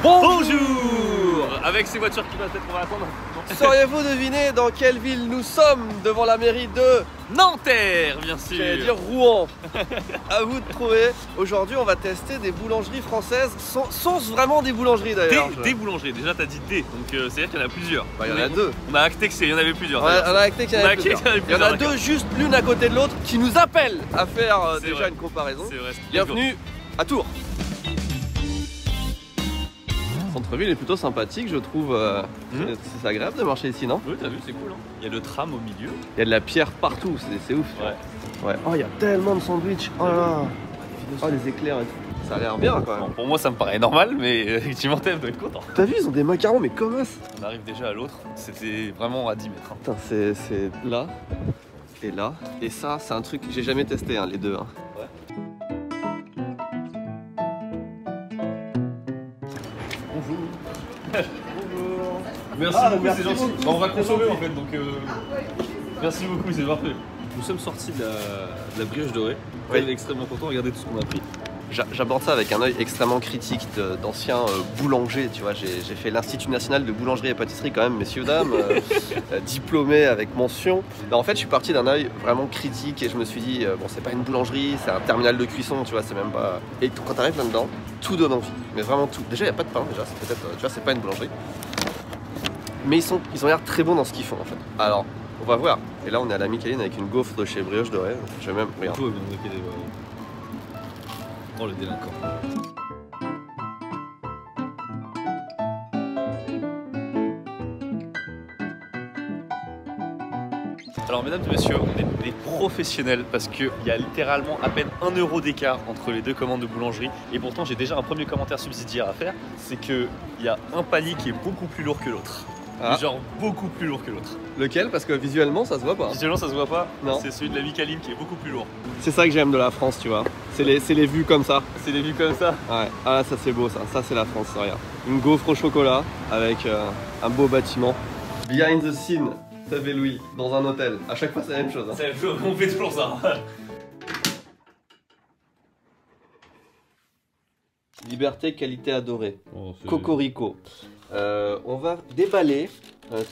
Bonjour. Avec ces voitures qui passent, on va attendre. Sauriez-vous deviner dans quelle ville nous sommes devant la mairie de Nanterre, bien sûr. J'allais dire Rouen. À vous de trouver. Aujourd'hui, on va tester des boulangeries françaises. Sont-ce vraiment des boulangeries d'ailleurs? Des boulangeries, déjà t'as dit des, donc c'est-à-dire qu'il y en a plusieurs. Bah, il y en a deux. On a acté qu'il y en avait plusieurs. On a acté qu'il y en avait plusieurs. Il y en a deux juste l'une à côté de l'autre qui nous appellent à faire déjà une comparaison. C'est vrai. Bienvenue à Tours. Le centre-ville est plutôt sympathique, je trouve. C'est agréable de marcher ici, non? Oui, t'as vu, c'est cool. Hein. Il y a le tram au milieu. Il y a de la pierre partout, c'est ouf. Ouais. Oh, il y a tellement de sandwichs. Oh là là. Oh, les éclairs et tout. Ça a l'air bien quand même. Bon, pour moi, ça me paraît normal, mais effectivement, t'as doit être content. T'as vu, ils ont des macarons, mais comment ça? On arrive déjà à l'autre. C'était vraiment à 10 mètres. Hein. Putain, c'est là et là. Et ça, c'est un truc que j'ai jamais testé, hein, les deux. Hein. Ouais. Bonjour. Bonjour. Merci beaucoup, c'est gentil. Bon, on va consommer en fait, donc merci beaucoup, c'est parfait. Nous sommes sortis de la brioche dorée. Oui. On est extrêmement content, regardez tout ce qu'on a pris. J'aborde ça avec un œil extrêmement critique d'anciens boulangers, tu vois. J'ai fait l'Institut National de Boulangerie et Pâtisserie quand même, messieurs, dames, diplômé avec mention. Mais en fait, je suis parti d'un œil vraiment critique et je me suis dit, bon, c'est pas une boulangerie, c'est un terminal de cuisson, tu vois, c'est même pas... Et quand t'arrives là-dedans, tout donne envie, mais vraiment tout. Déjà, il n'y a pas de pain, déjà, c'est peut-être, tu vois, c'est pas une boulangerie. Mais ils ont l'air très bons dans ce qu'ils font, en fait. Alors, on va voir. Et là, on est à la Micaline avec une gaufre de chez Brioche Dorée. Je vais même... Regarde. Tout va bien, oh, le délinquant. Alors mesdames et messieurs, on est des professionnels parce qu'il y a littéralement à peine 1 euro d'écart entre les deux commandes de boulangerie. Et pourtant j'ai déjà un premier commentaire subsidiaire à faire, c'est qu'il y a un panier qui est beaucoup plus lourd que l'autre. Ah. Genre beaucoup plus lourd que l'autre. Lequel? Parce que visuellement, ça se voit pas. Visuellement ça se voit pas, Non. c'est celui de la Micaline qui est beaucoup plus lourd. C'est ça que j'aime de la France, tu vois. C'est les vues comme ça. C'est des vues comme ça. Ouais. Ah, ça c'est beau, ça. Ça c'est la France, regarde. Une gaufre au chocolat avec un beau bâtiment. Behind the scene, t'avais Louis, dans un hôtel. À chaque fois, c'est la même chose. Hein. On fait toujours ça. Liberté, qualité adorée. Oh, Cocorico. On va déballer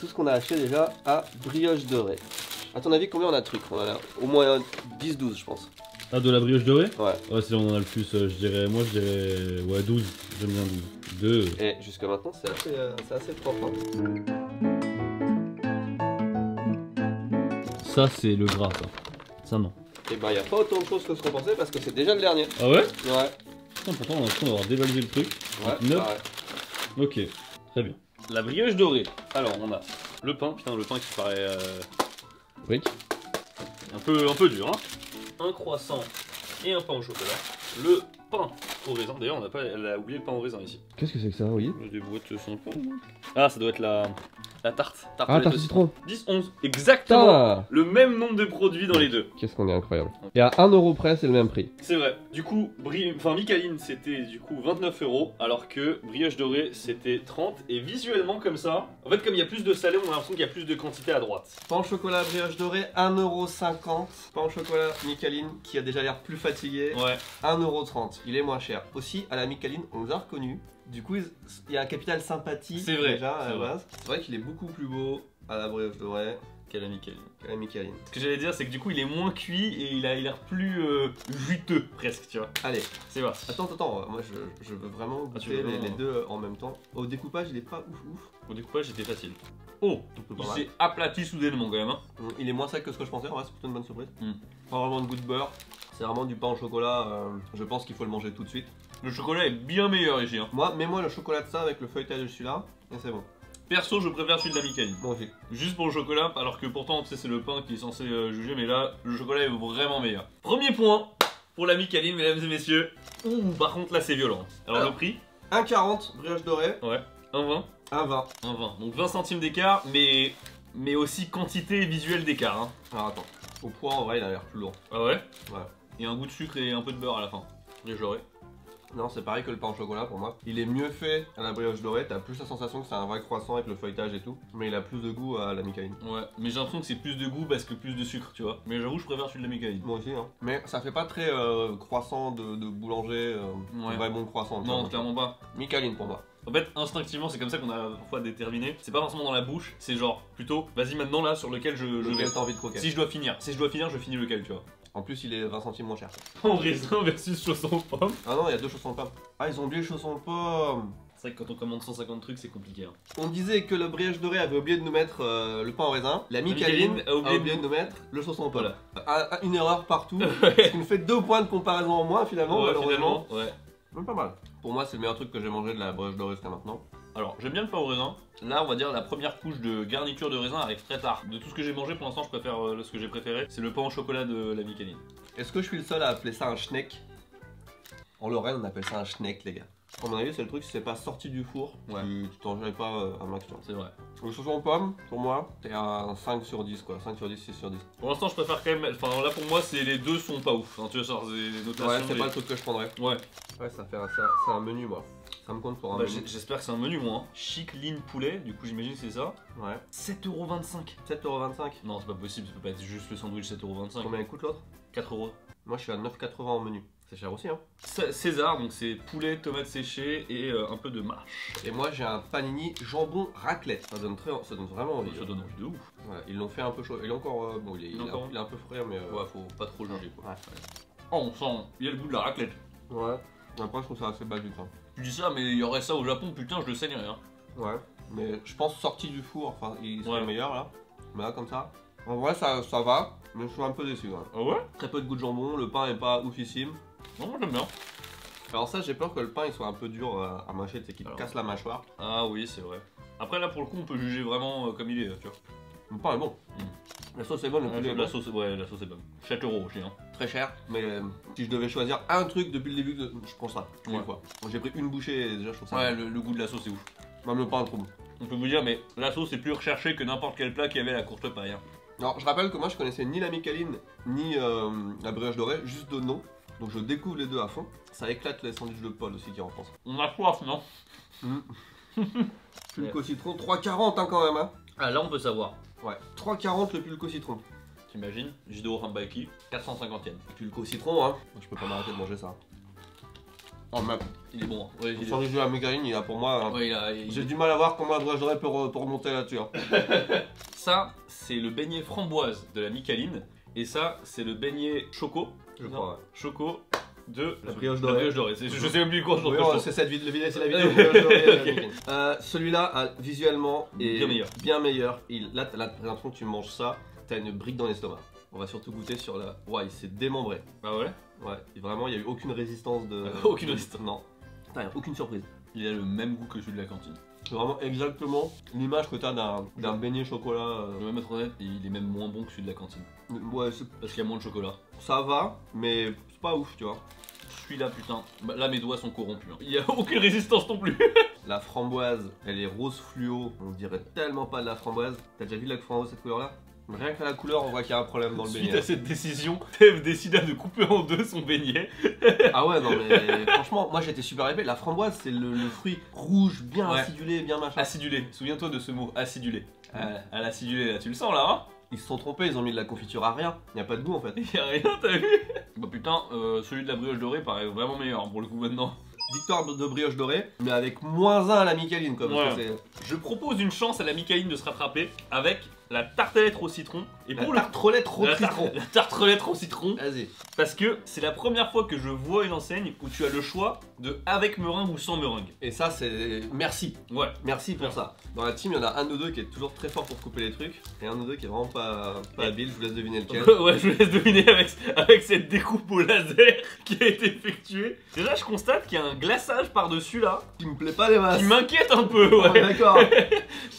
tout ce qu'on a acheté déjà à Brioche Dorée. À ton avis, combien on a de trucs? On en a au moins 10-12, je pense. Ah, de la brioche dorée? Ouais. Ouais, si on en a le plus, je dirais, ouais, 12. J'aime bien 12. 2. Et jusqu'à maintenant, c'est assez propre. Hein. Ça, c'est le gras, ça. Ça, non. Et ben, il n'y a pas autant de choses que ce qu'on pensait parce que c'est déjà le dernier. Ah ouais? Ouais. Putain, pourtant, on a l'impression d'avoir dévalisé le truc. Ouais, 9. pareil. Ok, très bien. La brioche dorée. Alors on a le pain, putain le pain qui paraît Oui. un peu dur hein. Un croissant et un pain au chocolat. Le pain au raisin, d'ailleurs elle a oublié le pain au raisin ici. Qu'est-ce que c'est que ça, oui? Des boîtes sympas. Ah ça doit être la tarte. Ah, tarte citron. 10, 11, exactement. Putain. Le même nombre de produits dans les deux. Qu'est-ce qu'on est incroyable. Et à 1 euro près, c'est le même prix. C'est vrai. Du coup, Micaline c'était du coup 29 €, alors que brioche dorée c'était 30. Et visuellement comme ça, en fait comme il y a plus de salé, on a l'impression qu'il y a plus de quantité à droite. Pain au chocolat brioche dorée, 1,50 €. Pain au chocolat Micaline qui a déjà l'air plus fatigué, Ouais. 1,30 €. Il est moins cher. Aussi, à la Micaline, on nous a reconnus. Du coup, il y a un capital sympathie C'est vrai, déjà à c'est la vrai. base. C'est vrai qu'il est beaucoup plus beau à la brioche dorée Quelle a Micaline. qu'à la Micaline. Ce que j'allais dire, c'est que du coup, il est moins cuit et il a l'air plus juteux, presque, tu vois. Allez, C'est parti. attends, moi je veux vraiment Ah, tu goûter veux vraiment, les deux en même temps. Au découpage, il est pas ouf. Au découpage, c'était facile. Oh, Pas il mal. s'est aplati soudainement quand même. Hein. Il est moins sec que ce que je pensais, en vrai, c'est plutôt une bonne surprise. Mm. Pas vraiment de goût de beurre, c'est vraiment du pain au chocolat. Je pense qu'il faut le manger tout de suite. Le chocolat est bien meilleur ici. Hein. Moi, mets-moi le chocolat de ça avec le feuilletage de celui-là, et c'est bon. Perso, je préfère celui de la Micaline. Bon, aussi. Juste pour le chocolat, alors que pourtant, tu sais, c'est le pain qui est censé juger, mais là, le chocolat est vraiment meilleur. Premier point pour la Micaline, mesdames et messieurs. Ouh, par contre, là, c'est violent. Alors, le prix 1,40 brioche dorée, Ouais, 1,20. 1,20. 1,20. Donc 20 centimes d'écart, mais aussi quantité visuelle d'écart. Hein. Alors attends, au poids en vrai il a l'air plus lourd. Ah ouais? Ouais. Et un goût de sucre et un peu de beurre à la fin. J'aurais. Non, c'est pareil que le pain au chocolat pour moi. Il est mieux fait à la brioche dorée, t'as plus la sensation que c'est un vrai croissant avec le feuilletage et tout. Mais il a plus de goût à la Micaline. Ouais, mais j'ai l'impression que c'est plus de goût parce que plus de sucre, tu vois. Mais j'avoue, je préfère celui de la Micaline. Moi aussi, hein. Mais ça fait pas très croissant de boulanger, Ouais. vrai bon croissant. tu Non, vois. clairement pas. Micaline pour moi. En fait, instinctivement, c'est comme ça qu'on a parfois déterminé. C'est pas forcément dans la bouche, c'est genre plutôt, vas-y maintenant là sur lequel je vais. Lequel t'as envie de croquer. Si je dois finir, je finis lequel, tu vois. En plus, il est 20 centimes moins cher. En raisin versus chausson aux pommes. Ah non, il y a 2 chaussons aux pommes. Ah, ils ont oublié le chausson aux pommes. C'est vrai que quand on commande 150 trucs, c'est compliqué. Hein. On disait que le brioche doré avait oublié de nous mettre le pain au raisin. La Micaline a oublié de nous mettre le chausson aux pommes. Voilà. Une erreur partout. Ce qui nous fait 2 points de comparaison en moins finalement, malheureusement. Ouais. Même pas mal. Pour moi, c'est le meilleur truc que j'ai mangé de la brioche dorée jusqu'à maintenant. Alors, j'aime bien le pain au raisin. Là, on va dire la première couche de garniture de raisin arrive très tard. De tout ce que j'ai mangé, pour l'instant, je préfère ce que j'ai préféré. C'est le pain au chocolat de la Micaline. Est-ce que je suis le seul à appeler ça un schneck? En Lorraine, on appelle ça un schneck, les gars. À mon avis, c'est le truc, si c'est pas sorti du four, tu t'en gênes pas un max. C'est vrai. Le chausson aux pommes, pour moi, t'es à 5 sur 10 quoi. 5 sur 10, 6 sur 10. Pour l'instant, je préfère quand même. Enfin, là, pour moi, les deux sont pas ouf. Hein, tu vois, genre, les notations. Ouais, c'est pas le truc que je prendrais. Ouais. Ouais, c'est un menu, moi. Ça me compte pour un menu. J'espère que c'est un menu, moi. Hein. Chic lean poulet, du coup, j'imagine que c'est ça. Ouais. 7,25€. 7,25€. Non, c'est pas possible, ça peut pas être juste le sandwich 7,25€. Combien il coûte l'autre? 4€. Moi, je suis à 9,80€ en menu. C'est cher aussi, hein. César, donc c'est poulet, tomates séchées et un peu de mâche. Et moi, j'ai un panini jambon raclette. Ça donne vraiment envie. Ça donne envie de ouf. Ouais, ils l'ont fait un peu chaud. Il est encore. Bon, il est un peu frais, mais. Ouais, faut pas trop le manger, quoi. Ouais. Oh, on sent. Il y a le goût de la raclette. Ouais. Après, je trouve ça assez basique. Hein. Tu dis ça, mais il y aurait ça au Japon, putain, je le saignerais. Hein. Ouais. Mais je pense sorti du four, enfin, il serait meilleur là. Mais là, comme ça. En vrai, ça va, mais je suis un peu déçu. Ouais. Ah ouais? Très peu de goût de jambon, le pain est pas oufissime. Non, moi j'aime bien. Alors ça, j'ai peur que le pain il soit un peu dur à mâcher, c'est qu'il te casse la mâchoire. Ah oui, c'est vrai. Après là, pour le coup, on peut juger vraiment comme il est, tu vois. Le pain est bon. La sauce est bonne, le poulet est bon. La sauce est bonne. 7€ aussi, hein. Très cher, mais si je devais choisir un truc depuis le début, je prends ça. Une fois. J'ai pris une bouchée et déjà je trouve ça. Ouais, le goût de la sauce est ouf. Même le pain est trop bon. On peut vous dire, mais la sauce est plus recherchée que n'importe quel plat qui avait la courte paille. Hein. Alors, je rappelle que moi je connaissais ni la Micaline ni la brioche dorée, juste de nom. Donc je découvre les deux à fond. Ça éclate les sandwichs de Paul aussi qui est en France. On a soif, non? Pulco citron, 3,40 hein, quand même. Hein. Ah, là on peut savoir. Ouais, 3,40 le pulco citron. T'imagines? Jido Rambaki, 450ème. Pulco citron, hein. Je peux pas m'arrêter de manger ça. Oh merde. Il est bon. Hein. Ouais, le sandwich de la Micaline, il a pour moi. Hein. Ouais, j'ai du mal à voir comment la brioche dorée peut remonter là-dessus. Hein. Ça, c'est le beignet framboise de la Micaline. Et ça, c'est le beignet choco. Je crois, ouais. Choco de la brioche dorée. Je sais même plus quoi. C'est c'est la vidéo. Celui-là, visuellement, est bien meilleur. Là, t'as l'impression que tu manges ça, t'as une brique dans l'estomac. On va surtout goûter sur la. Ouais, il s'est démembré. Ah ouais? Ouais, et vraiment, il n'y a eu aucune résistance de. Aucune résistance. Non. Putain, aucune surprise. Il a le même goût que celui de la cantine. C'est vraiment exactement l'image que t'as d'un beignet chocolat. Je vais même être honnête, il est même moins bon que celui de la cantine. Ouais, parce qu'il y a moins de chocolat. Ça va, mais c'est pas ouf, tu vois. Celui-là, putain, bah, là mes doigts sont corrompus. Hein. Il n'y a aucune résistance non plus. La framboise, elle est rose fluo. On dirait tellement pas de la framboise. T'as déjà vu la framboise cette couleur-là? Rien qu'à la couleur, on voit qu'il y a un problème dans le beignet. Suite à cette décision, Tev décida de couper en deux son beignet. Ah ouais, non mais franchement, moi j'étais super épais. La framboise, c'est le fruit rouge, bien acidulé, bien machin. Acidulé, souviens-toi de ce mot, acidulé. À l'acidulé, là, tu le sens là, hein? Ils se sont trompés, ils ont mis de la confiture à rien. Il n'y a pas de goût en fait. Il y a rien, t'as vu? Bah putain, celui de la brioche dorée paraît vraiment meilleur hein, pour le coup maintenant. Victoire de brioche dorée, mais avec -1 à la Micaline comme Je propose une chance à la Micaline de se rattraper avec la tartelette au citron. Et pour la tartelette au citron. La tartelette au citron. Vas-y. Parce que c'est la première fois que je vois une enseigne où tu as le choix de avec meringue ou sans meringue. Et ça, c'est. Merci. Ouais. Merci pour ça. Dans la team, il y en a un de deux qui est toujours très fort pour couper les trucs. Et un de deux qui est vraiment pas habile. Je vous laisse deviner lequel. Ouais, je vous laisse deviner avec cette découpe au laser qui a été effectuée. Déjà, je constate qu'il y a un glaçage par-dessus là. Qui me plaît pas les masses. Qui m'inquiète un peu, ouais. D'accord.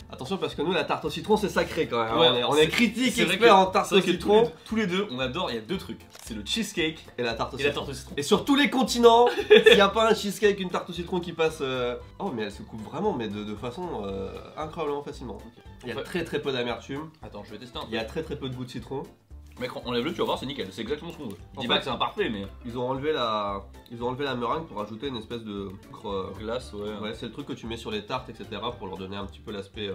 Attention parce que nous, la tarte au citron, c'est sacré quand même. Ouais, on est critique, expert en tarte au citron. Tous les deux, on adore. Il y a deux trucs. C'est le cheesecake et la tarte au citron. Et sur tous les continents, s'il n'y a pas un cheesecake, une tarte au citron qui passe. Oh, mais elle se coupe vraiment, mais de façon incroyablement facilement. Okay. Il y a très peu d'amertume. Attends, je vais tester un peu. Il y a très peu de goût de citron. Mec, enlève-le, tu vas voir, c'est nickel. C'est exactement ce qu'on veut. Je dis pas que c'est imparfait, mais. Ils ont enlevé la meringue pour ajouter une espèce de glace, ouais. Ouais, c'est le truc que tu mets sur les tartes, etc. pour leur donner un petit peu l'aspect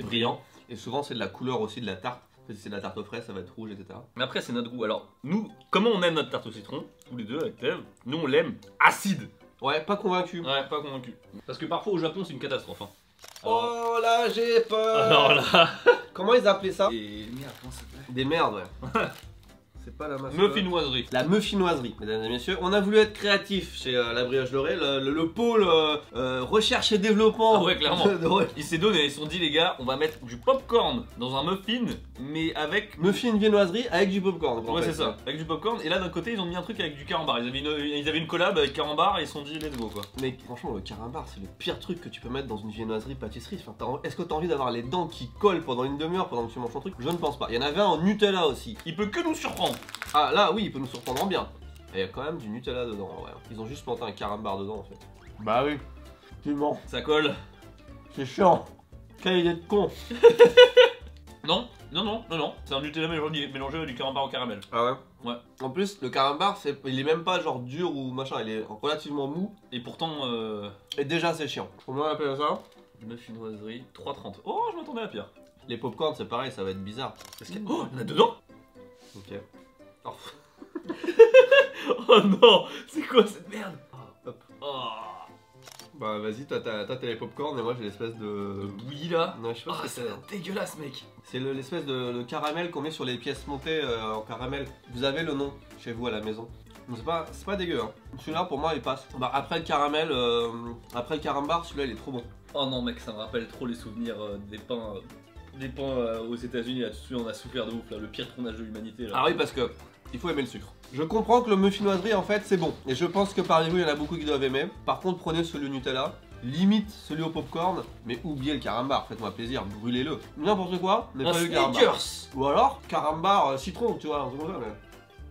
brillant. Et souvent, c'est de la couleur aussi de la tarte. Si c'est de la tarte aux fraises, ça va être rouge, etc. Mais après, c'est notre goût. Alors, nous, comment on aime notre tarte au citron? Tous les deux avec Tev. Nous, on l'aime acide. Ouais, pas convaincu. Ouais, pas convaincu. Parce que parfois au Japon, c'est une catastrophe. Hein. Oh là, j'ai peur. Alors là. Comment ils appelaient ça? Et merde, comment ça s'appelle? Des merdes, ouais. C'est pas la mascotte. Muffinoiserie. La muffinoiserie, mesdames et messieurs. On a voulu être créatif chez la Brioche Dorée, le pôle recherche et développement. Ah ouais, clairement. Ouais. Ils s'est donné, ils se sont dit les gars, on va mettre du popcorn dans un muffin, mais avec. Muffin viennoiserie avec du popcorn. Ouais, c'est ça, avec du popcorn. Et là d'un côté, ils ont mis un truc avec du carambar. Ils avaient une collab avec carambar et ils se sont dit let's go quoi. Mais franchement, le carambar, c'est le pire truc que tu peux mettre dans une viennoiserie pâtisserie. Enfin, est-ce que t'as envie d'avoir les dents qui collent pendant une demi-heure pendant que tu manges ton truc? Je ne pense pas. Il y en avait un en Nutella aussi. Il peut que nous surprendre. Ah là, oui, il peut nous surprendre en bien. Et il y a quand même du Nutella dedans, en vrai. Ils ont juste planté un carambar dedans en fait. Bah oui. Tu mens. Ça colle. C'est chiant. Quelle idée de con. Non, c'est un Nutella mélangé avec du carambar au caramel. Ah ouais? Ouais. En plus, le carambar, il est même pas genre dur ou machin, il est relativement mou. Et pourtant, Et déjà, c'est chiant. Comment on appelle ça? muffinoiserie 3,30. Oh, je m'attendais à pire. Les popcorn, c'est pareil, ça va être bizarre. Parce qu'il y a... Oh, il y en a dedans. Ok. Oh. Oh non, c'est quoi cette merde? Hop. Oh. Bah vas-y, toi t'as les popcorn et moi j'ai l'espèce de... Le bouilli là. Non, je sais pas ce Ah, que ça c'est. a l'air dégueulasse mec. C'est l'espèce de caramel qu'on met sur les pièces montées en caramel. Vous avez le nom chez vous à la maison. C'est pas dégueu hein. Celui-là pour moi il passe. Bah après le caramel, après le carambar, celui-là il est trop bon. Oh non mec, ça me rappelle trop les souvenirs des pains. Des pains aux États-Unis là, tout de suite on a souffert de ouf là, le pire tournage de l'humanité là. Ah oui parce que il faut aimer le sucre. Je comprends que le muffinoiserie en fait c'est bon. Et je pense que parmi vous il y en a beaucoup qui doivent aimer. Par contre prenez celui au Nutella, limite celui au popcorn, mais oubliez le carambar, faites-moi plaisir, brûlez-le. N'importe quoi, mais pas le carambar. Snickers. Ou alors carambar citron, tu vois, un truc comme ça, mais...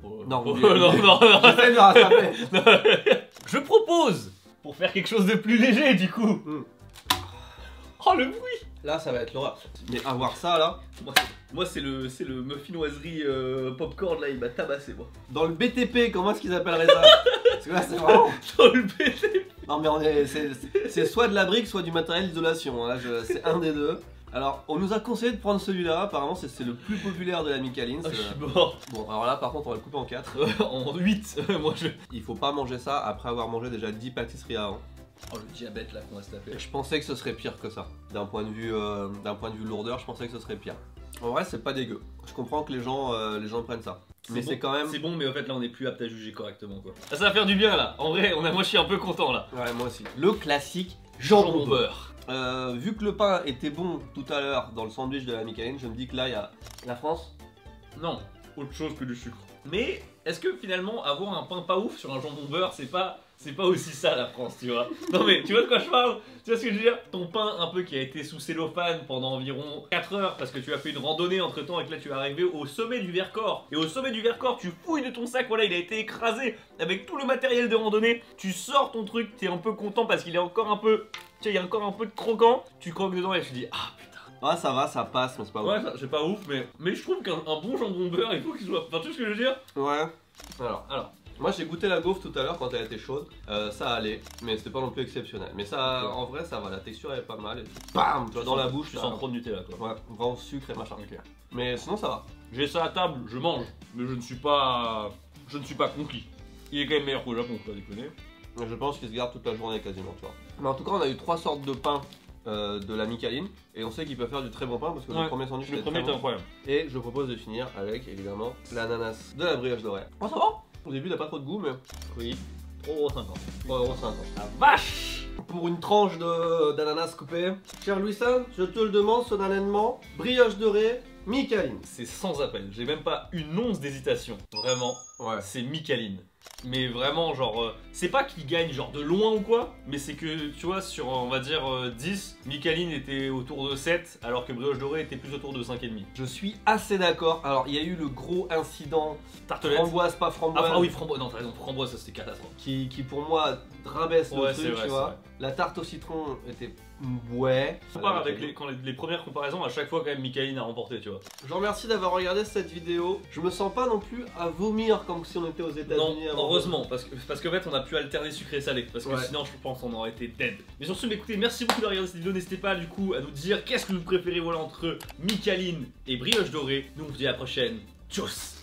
Oh, Non, oh, oubliez, non, oubliez. non, non. J'essaie de rattraper. Je propose, pour faire quelque chose de plus léger du coup. Oh le bruit. Là ça va être l'horreur. Mais avoir ça là, Moi c'est le muffinoiserie popcorn là, il m'a tabassé moi. dans le BTP, comment est-ce qu'ils appelleraient ça? Parce que là c'est vraiment... Dans le BT. Non mais c'est soit de la brique, soit du matériel d'isolation, hein. C'est un des deux. Alors on nous a conseillé de prendre celui-là, apparemment c'est le plus populaire de la Micaline. Oh, je suis mort. Bon alors là par contre on va le couper en 4. En 8, moi je... Il faut pas manger ça après avoir mangé déjà 10 pâtisseries avant. Oh le diabète là qu'on va se taper. Je pensais que ce serait pire que ça. D'un point de vue lourdeur, je pensais que ce serait pire. En vrai c'est pas dégueu. Je comprends que les gens prennent ça. Mais bon, c'est quand même... C'est bon mais en fait là on est plus apte à juger correctement quoi. Ah, ça va faire du bien là. En vrai, moi je suis un peu content là. Ouais moi aussi. Le classique jambon beurre. beurre. Vu que le pain était bon tout à l'heure dans le sandwich de la Micaline, je me dis que là il y a la France. Non, autre chose que du sucre. Mais est-ce que finalement avoir un pain pas ouf sur un jambon beurre c'est pas aussi ça la France, tu vois? Non mais tu vois de quoi je parle? Tu vois ce que je veux dire? Ton pain un peu qui a été sous cellophane pendant environ 4 heures parce que tu as fait une randonnée entre temps et que là tu es arrivé au sommet du Vercors. Et au sommet du Vercors tu fouilles de ton sac, voilà il a été écrasé avec tout le matériel de randonnée. Tu sors ton truc, t'es un peu content parce qu'il est encore un peu... Tu sais, il y a encore un peu de croquant. Tu croques dedans et tu dis ah putain. Ah ça va, ça passe, mais c'est pas Ouais, bon. c'est pas ouf mais je trouve qu'un bon jambon beurre il faut qu'il soit... Enfin tu vois ce que je veux dire? Ouais. Alors. Moi j'ai goûté la gaufre tout à l'heure quand elle était chaude, ça allait, mais c'était pas non plus exceptionnel. Mais ça, en vrai ça va, la texture elle est pas mal et tout. Bam, tu vois, dans la bouche. Tu sens trop de Nutella quoi. Ouais, vraiment sucre et machin. Ok. Mais sinon ça va. J'ai ça à table, je mange, mais je ne suis pas conquis. Il est quand même meilleur qu'au Japon, faut pas déconner. Je pense qu'il se garde toute la journée quasiment, tu vois. Mais en tout cas on a eu 3 sortes de pain de la Micaline, et on sait qu'ils peuvent faire du très bon pain parce que le premier sandwich le premier est incroyable. Et je propose de finir avec évidemment l'ananas de la Brioche Dorée. Oh ça va. Au début il n'a pas trop de goût mais... Oui, 3,50€. 3,50€. La vache! Pour une tranche d'ananas coupé. Cher Louis-Sam, je te le demande solennellement, Brioche Dorée, Micaline. C'est sans appel, j'ai même pas une once d'hésitation. Vraiment, Ouais. c'est Micaline. Mais vraiment, genre, c'est pas qu'il gagne genre de loin ou quoi, mais c'est que, tu vois, sur, on va dire, 10, Micaline était autour de 7, alors que Brioche Dorée était plus autour de 5,5. Je suis assez d'accord. Alors, il y a eu le gros incident Tartelette. framboise, pas framboise, Ah oui, framboise, non, t'as raison, framboise, ça c'était catastrophe. qui pour moi rabaisse le Ouais, c'est truc, vrai, tu c'est vois. vrai. La tarte au citron était... ouais. On part avec les premières comparaisons, à chaque fois quand même Micaline a remporté, tu vois. Je vous remercie d'avoir regardé cette vidéo. Je me sens pas non plus à vomir comme si on était aux Non, États-Unis avant. heureusement, parce qu'en fait on a pu alterner sucré et salé, parce que Ouais. sinon je pense qu'on aurait été dead. Mais sur ce, écoutez, merci beaucoup de regarder cette vidéo, n'hésitez pas du coup à nous dire qu'est-ce que vous préférez voilà, entre Micaline et Brioche Dorée. Nous on vous dit à la prochaine, tchuss.